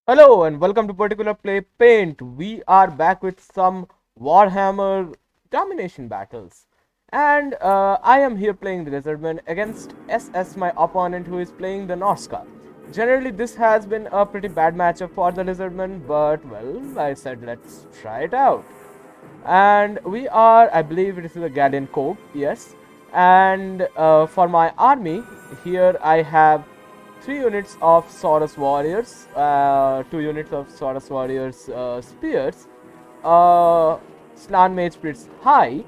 Hello and welcome to Particular Play Paint. We are back with some Warhammer Domination battles. And I am here playing the Lizardmen against SS, my opponent, who is playing the Norsca. Generally, this has been a pretty bad matchup for the Lizardmen, but well, I said let's try it out. And we are, I believe it is the galleon Cove, yes. And for my army, here I have 3 units of Saurus Warriors, 2 units of Saurus Warriors spears, Slan Mage Priest High.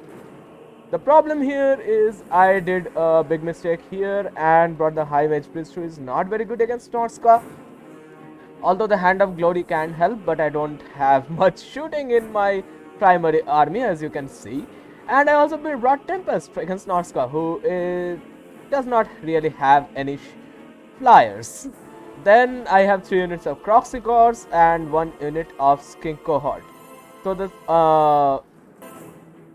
The problem here is I did a big mistake here and brought the High Mage Priest, who is not very good against Norsca. Although the Hand of Glory can help, but I don't have much shooting in my primary army, as you can see. And I also brought Tempest against Norsca, who does not really have any flyers. Then I have 3 units of KROXI and 1 unit of Skink Cohort. So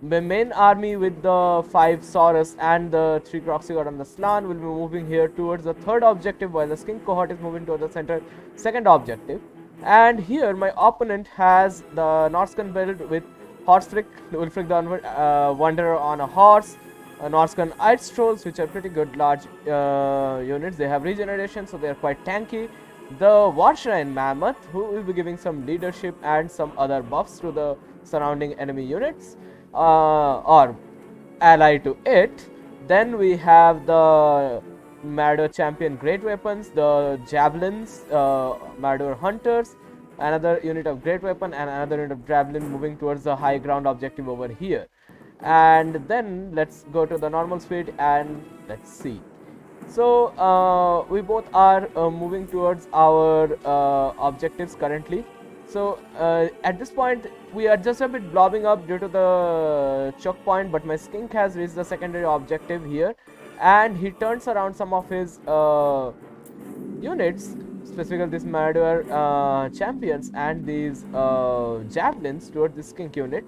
the main army with the 5 Saurus and the 3 KROXI on the Slan will be moving here towards the third objective, while the Skink Cohort is moving towards the center second objective. And here my opponent has the Norscan build with Wolfric the Wanderer on a horse, Norscan Ice Trolls, which are pretty good large units. They have regeneration, so they are quite tanky. The Warshrine Mammoth, who will be giving some leadership and some other buffs to the surrounding enemy units or ally to it. Then we have the Marauder Champion Great Weapons, the Javelins, Marauder Hunters, another unit of Great Weapon, and another unit of Javelin moving towards the high ground objective over here. And then let's go to the normal speed and let's see. So we both are moving towards our objectives currently. So at this point we are just a bit blobbing up due to the choke point, but my skink has reached the secondary objective here, and he turns around some of his units, specifically this Marauder champions and these javelins towards the skink unit.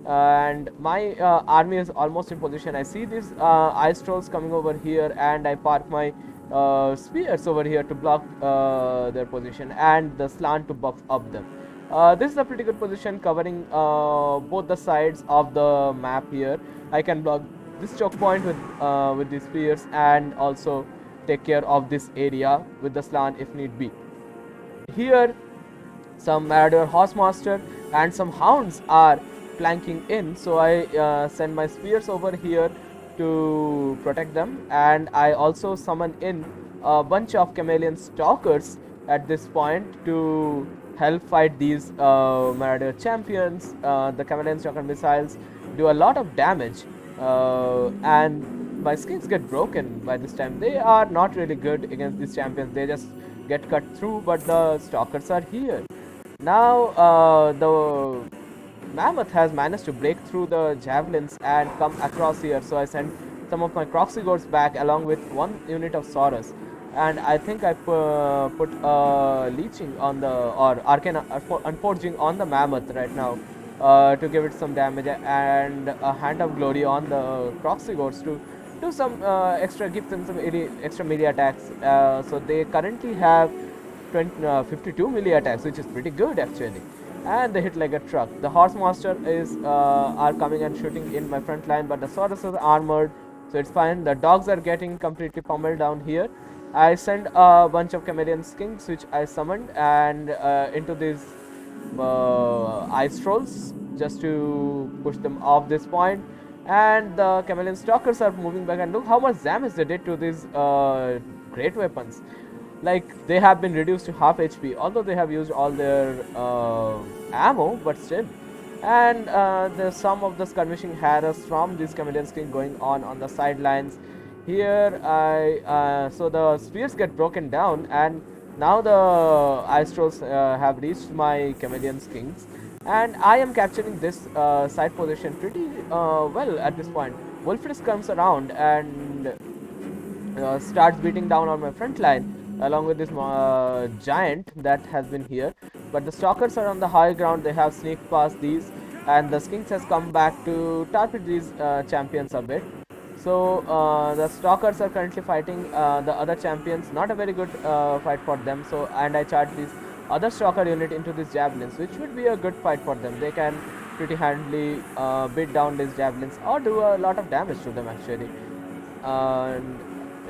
And my army is almost in position. I see these ice trolls coming over here, and I park my spears over here to block their position, and the slant to buff up them. This is a pretty good position, covering both the sides of the map here. I can block this choke point with these spears, and also take care of this area with the slant if need be. Here some Marauder Horsemaster and some hounds are flanking in, so I send my spears over here to protect them, and I also summon in a bunch of chameleon stalkers at this point to help fight these Marauder champions. The chameleon stalker missiles do a lot of damage, and my skins get broken by this time. They are not really good against these champions, they just get cut through, but the stalkers are here. Now the Mammoth has managed to break through the javelins and come across here, so I sent some of my KROXI back along with 1 unit of Saurus, and I think I put leeching on the, or arcane unforging on the Mammoth right now to give it some damage, and a Hand of Glory on the KROXI to do some extra, give them some extra melee attacks. So they currently have 52 melee attacks, which is pretty good actually, and they hit like a truck. The Horsemaster is are coming and shooting in my front line, but the Saurus is armored, so it's fine. The dogs are getting completely pummeled down here. I send a bunch of chameleon skinks, which I summoned, and into these ice trolls just to push them off this point. And the chameleon stalkers are moving back, and look how much damage they did to these great weapons. Like, they have been reduced to half HP, although they have used all their ammo, but still. And there's some of the skirmishing harass from this chameleon skin going on the sidelines. Here so the spears get broken down, and now the ice trolls have reached my chameleon skins, and I am capturing this side position pretty well at this point. Wolfric comes around and starts beating down on my front line along with this giant that has been here, but the stalkers are on the high ground. They have sneaked past these, and the skinks has come back to target these champions a bit. So the stalkers are currently fighting the other champions. Not a very good fight for them. So, and I charge these other stalker unit into these javelins, which would be a good fight for them. They can pretty handily beat down these javelins or do a lot of damage to them actually. And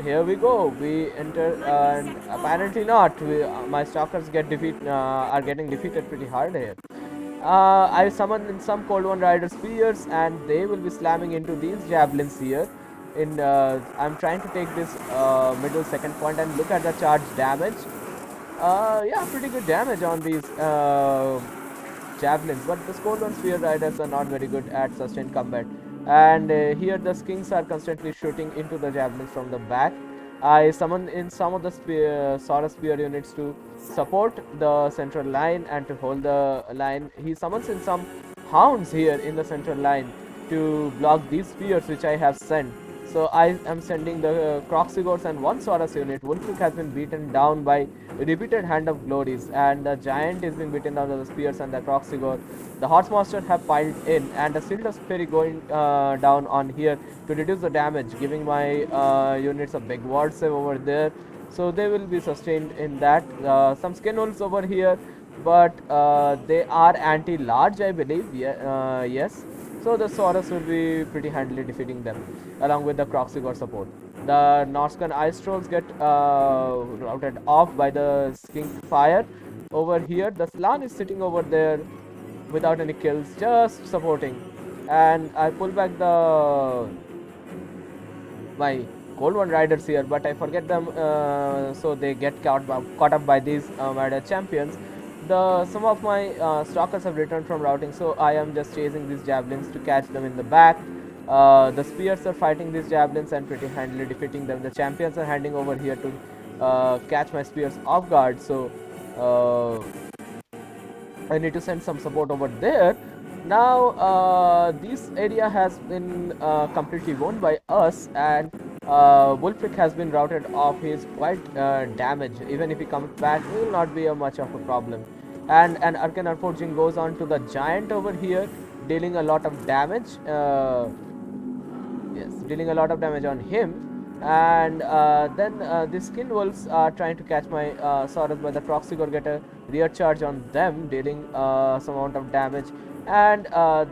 here we go. We enter, and apparently not. My stalkers are getting defeated pretty hard here. I summon in some Cold One Rider spears, and they will be slamming into these javelins here. I'm trying to take this middle second point, and look at the charge damage. Yeah, pretty good damage on these javelins, but the Cold One Spear Riders are not very good at sustained combat. And here the skinks are constantly shooting into the javelins from the back. I summon in some of the Saurus Spear units to support the central line and to hold the line. He summons in some hounds here in the central line to block these spears which I have sent. So I am sending the KROXI and one Saurus unit. Wolfric has been beaten down by repeated Hand of Glories, and the Giant is being beaten down by the spears and the KROXI. The Horsemonsters have piled in, and the Shield of Fairy going down on here to reduce the damage, giving my units a big ward save over there. So they will be sustained in that. Some Skin Wolves over here, but they are anti-large, I believe. Yes. So the Saurus will be pretty handily defeating them, along with the KROXI support. The Norscan Ice Trolls get routed off by the Skink Fire. Over here, the Slan is sitting over there without any kills, just supporting. And I pull back my Cold One Riders here, but I forget them, so they get caught up by these Murder Champions. Some of my stalkers have returned from routing, so I am just chasing these javelins to catch them in the back. The spears are fighting these javelins and pretty handily defeating them. The champions are handing over here to catch my spears off guard, so I need to send some support over there. Now this area has been completely won by us, and Wolfric has been routed off. He is quite damaged. Even if he comes back, it will not be much of a problem. And Arcane Forging goes on to the Giant over here, dealing a lot of damage. Yes, dealing a lot of damage on him. And then the Skin Wolves are trying to catch my Saurus, but the KROXI get a rear charge on them, dealing some amount of damage. And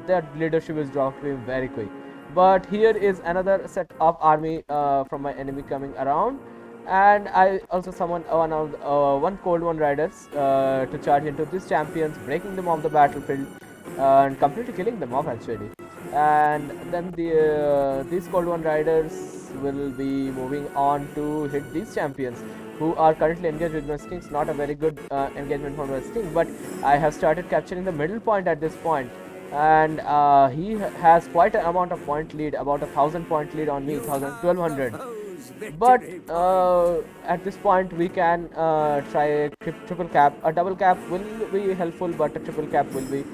their leadership is dropped very quick. But here is another set of army from my enemy coming around, and I also summon one Cold One Riders to charge into these champions, breaking them off the battlefield and completely killing them off actually. And then these Cold One Riders will be moving on to hit these champions, who are currently engaged with my skinks. Not a very good engagement for my skink, but I have started capturing the middle point at this point. And he has quite an amount of point lead, about 1,000 point lead on me, 1,200. But at this point we can try a triple cap. A double cap will be helpful, but a triple cap will be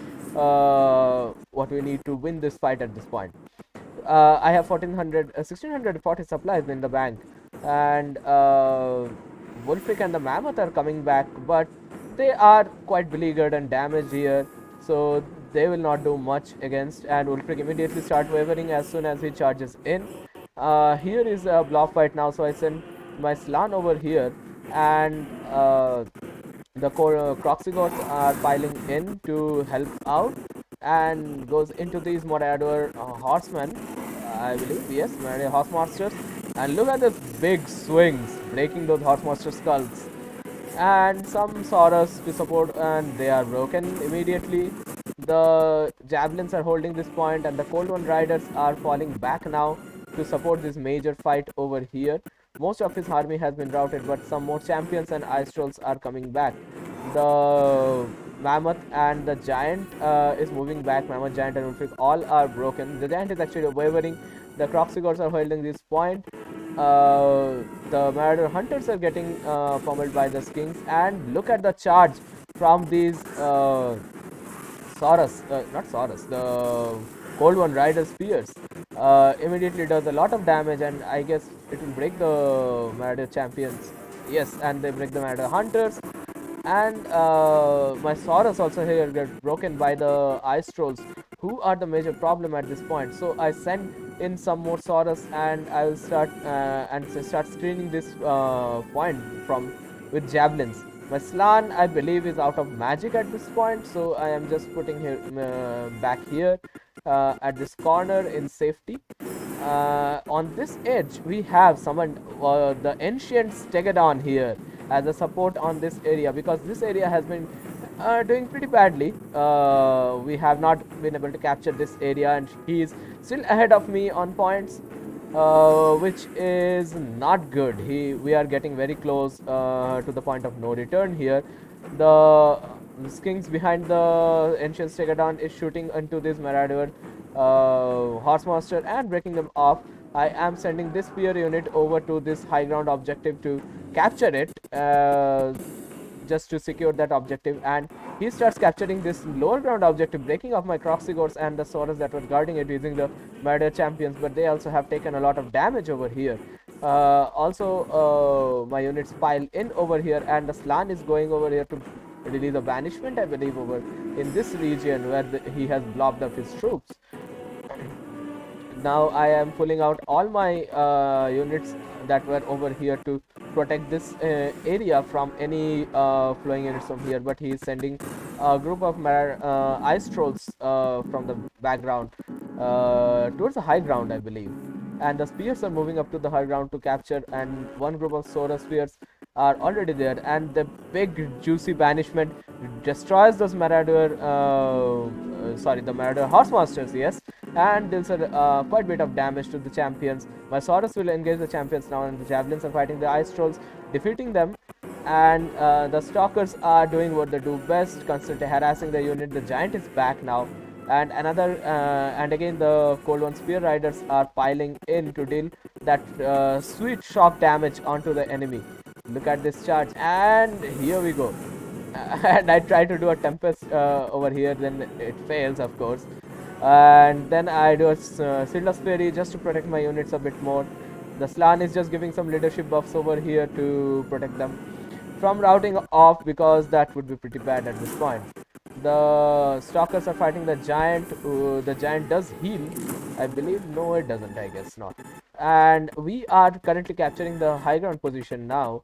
what we need to win this fight at this point. I have 1,640 supplies in the bank, and Wolfric and the Mammoth are coming back, but they are quite beleaguered and damaged here, so they will not do much against. And Wolfric immediately starts wavering as soon as he charges in. Here is a block fight now, so I send my Slan over here, and the KROXI are piling in to help out, and goes into these Marauder horsemen, I believe. Yes, Marauder horse monsters. And look at those big swings, breaking those horse monster skulls. And some Saurus to support, and they are broken immediately. The javelins are holding this point, and the Cold One Riders are falling back now to support this major fight over here. Most of his army has been routed, but some more champions and ice trolls are coming back. The Mammoth and the Giant is moving back. Mammoth, Giant and Wolfric all are broken. The Giant is actually wavering. The KROXI are holding this point. The Marauder Hunters are getting pummeled by the skinks, and look at the charge from these the Cold One Rider spears. Immediately does a lot of damage, and I guess it will break the Marauder champions. Yes, and they break the Marauder Hunters. And my Saurus also here get broken by the Ice Trolls, who are the major problem at this point. So I send in some more Saurus, and I will start screening this point with javelins. My Slan, I believe, is out of magic at this point, so I am just putting him back here at this corner in safety. On this edge, we have summoned the ancient Stegodon here as a support on this area, because this area has been doing pretty badly. We have not been able to capture this area, and he is still ahead of me on points, which is not good. We are getting very close to the point of no return here. The skinks behind the ancient Stegodon is shooting into this Marauder horse monster and breaking them off. I am sending this spear unit over to this high ground objective to capture it, just to secure that objective, and he starts capturing this lower ground objective, breaking off my KROXI and the Saurus that were guarding it using the Marauder champions, but they also have taken a lot of damage over here. Also, my units pile in over here, and the Slan is going over here to release a banishment, I believe, over in this region where he has blocked up his troops. Now I am pulling out all my units that were over here to protect this area from any flowing units from here, but he is sending a group of ice trolls from the background towards the high ground, I believe, and the spears are moving up to the high ground to capture, and one group of Sora spears are already there, and the big juicy banishment destroys those the Marauder horse monsters, yes, and deals quite a bit of damage to the champions. My Saurus will engage the champions now, and the javelins are fighting the ice trolls, defeating them, and the stalkers are doing what they do best, constantly harassing the unit. The giant is back now, and and again the Cold One Spear Riders are piling in to deal that sweet shock damage onto the enemy. Look at this charge, and here we go. And I try to do a Tempest over here, then it fails, of course. And then I do a Seedless Fairy just to protect my units a bit more. The Slan is just giving some leadership buffs over here to protect them from routing off, because that would be pretty bad at this point. The Stalkers are fighting the Giant. The Giant does heal, I believe. No, it doesn't, I guess not. And we are currently capturing the high ground position now.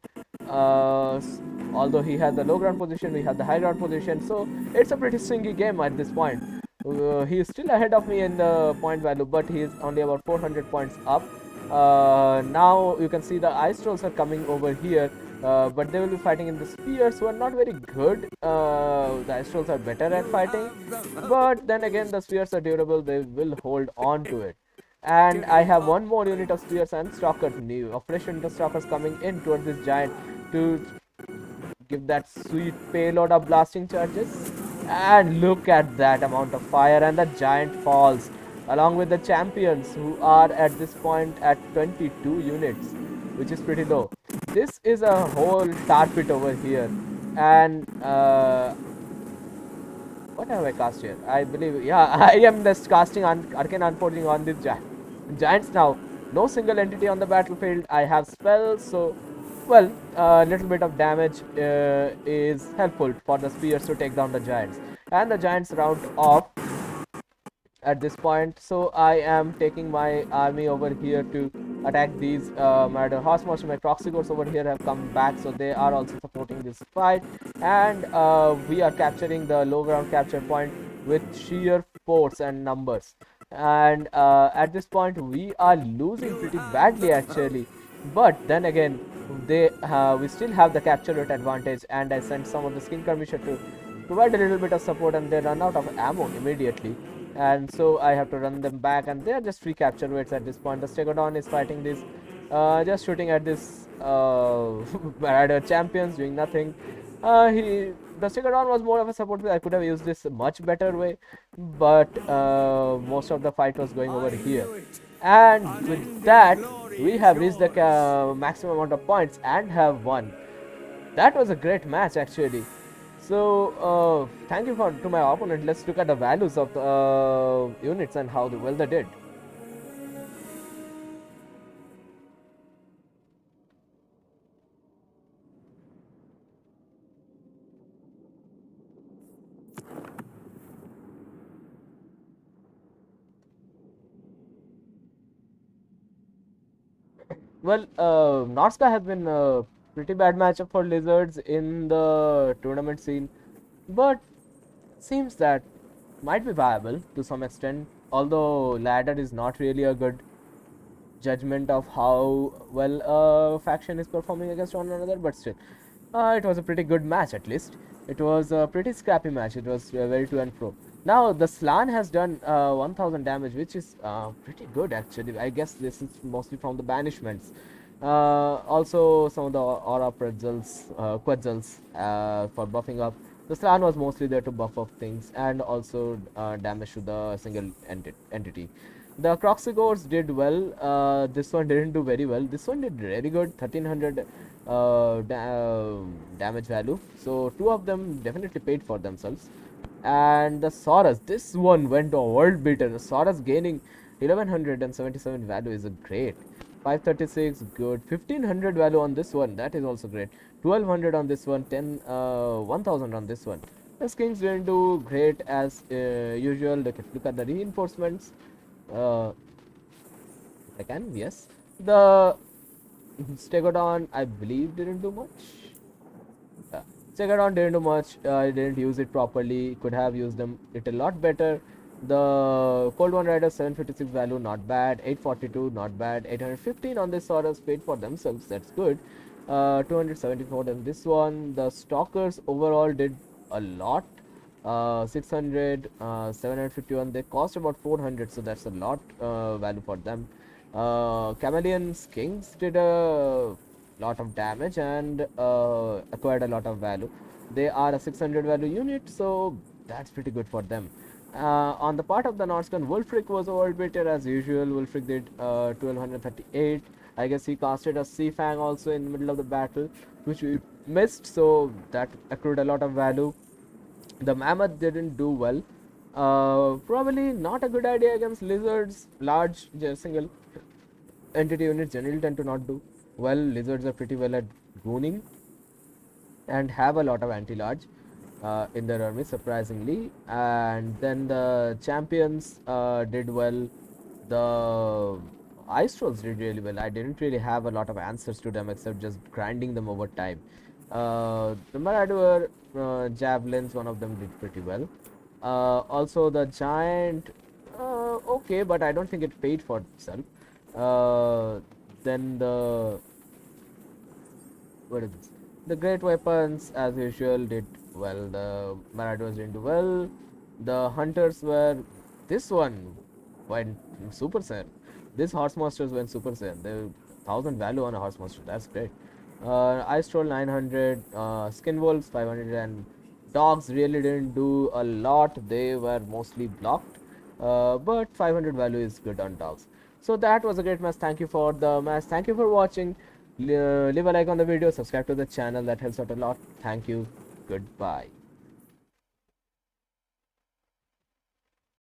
Although he has the low ground position, we have the high ground position, so it's a pretty swingy game at this point. He is still ahead of me in the point value, but he is only about 400 points up. Now you can see the ice trolls are coming over here, but they will be fighting in the spears, who are not very good. The ice trolls are better at fighting, but then again the spears are durable, they will hold on to it. And I have one more unit of spears and stalkers, a fresh unit of stalkers coming in towards this giant to give that sweet payload of blasting charges. And look at that amount of fire, and the giant falls along with the champions, who are at this point at 22 units, which is pretty low. This is a whole tar pit over here, and what have I cast here? I believe, yeah, I am just casting Arcane Unforging on these giants now. No single entity on the battlefield. I have spells, so, well, a little bit of damage is helpful for the spears to take down the giants. And the giants round off at this point, so I am taking my army over here to attack these Marauder horse monsters. My KROXI over here have come back, so they are also supporting this fight, and we are capturing the low ground capture point with sheer force and numbers. And at this point we are losing pretty badly actually, but then again we still have the capture rate advantage, and I sent some of the skin skirmisher to provide a little bit of support, and they run out of ammo immediately, and so I have to run them back, and they are just free capture rates at this point. The Stegodon is fighting this, just shooting at this Marauder champions, doing nothing. The Stegodon was more of a support. I could have used this a much better way, but most of the fight was going over here. And with that, we have reached the maximum amount of points and have won. That was a great match actually. So thank you to my opponent. Let's look at the values of the units and how well they did. Well, Norsca has been Pretty bad matchup for Lizards in the tournament scene, but seems that might be viable to some extent. Although ladder is not really a good judgment of how well a faction is performing against one another, but still, it was a pretty good match at least. It was a pretty scrappy match. It was very to and fro. Now the Slan has done 1000 damage, which is pretty good actually. I guess this is mostly from the banishments. Also some of the aura pretzels, quetzals for buffing up. The Slan was mostly there to buff up things and also damage to the single entity. The KROXI did well. This one didn't do very well. This one did very good, 1300 damage value. So two of them definitely paid for themselves. And the Saurus, this one went a world beater. The Saurus gaining 1177 value is a great. 536 good. 1500 value on this one, that is also great. 1200 on this one, 1000 on this one. The Kings didn't do great as usual. Look at the reinforcements. I can, yes. The Stegodon, I believe, didn't do much. Stegodon didn't do much. I didn't use it properly. Could have used it a lot better. The Cold One Rider 756 value, not bad. 842, not bad. 815 on this Saurus paid for themselves. That's good. 274 on this one. The Stalkers overall did a lot. 600, 751. They cost about 400, so that's a lot value for them. Chameleon's Kings did a lot of damage and acquired a lot of value. They are a 600 value unit, so that's pretty good for them. On the part of the Norsca, Wolfric was a world beater as usual. Wolfric did 1238. I guess he casted a Sea Fang also in the middle of the battle, which we missed, so that accrued a lot of value. The Mammoth didn't do well. Probably not a good idea against Lizards. Large single entity units generally tend to not do well. Lizards are pretty well at gooning and have a lot of anti-large in their army, surprisingly. And then the champions did well. The Ice Trolls did really well. I didn't really have a lot of answers to them except just grinding them over time. The Marauder javelins, one of them did pretty well. Also the giant, okay, but I don't think it paid for itself. Then the what is this? The great weapons, as usual, did well. The Marauders didn't do well. The hunters were, this one went Super Saiyan. This horse monsters went Super Saiyan. They 1000 value on a horse monster. That's great. Ice Troll 900, Skin Wolves 500, and dogs really didn't do a lot. They were mostly blocked, but 500 value is good on dogs. So that was a great match. Thank you for the match. Thank you for watching. Leave a like on the video, subscribe to the channel. That helps out a lot. Thank you. Goodbye.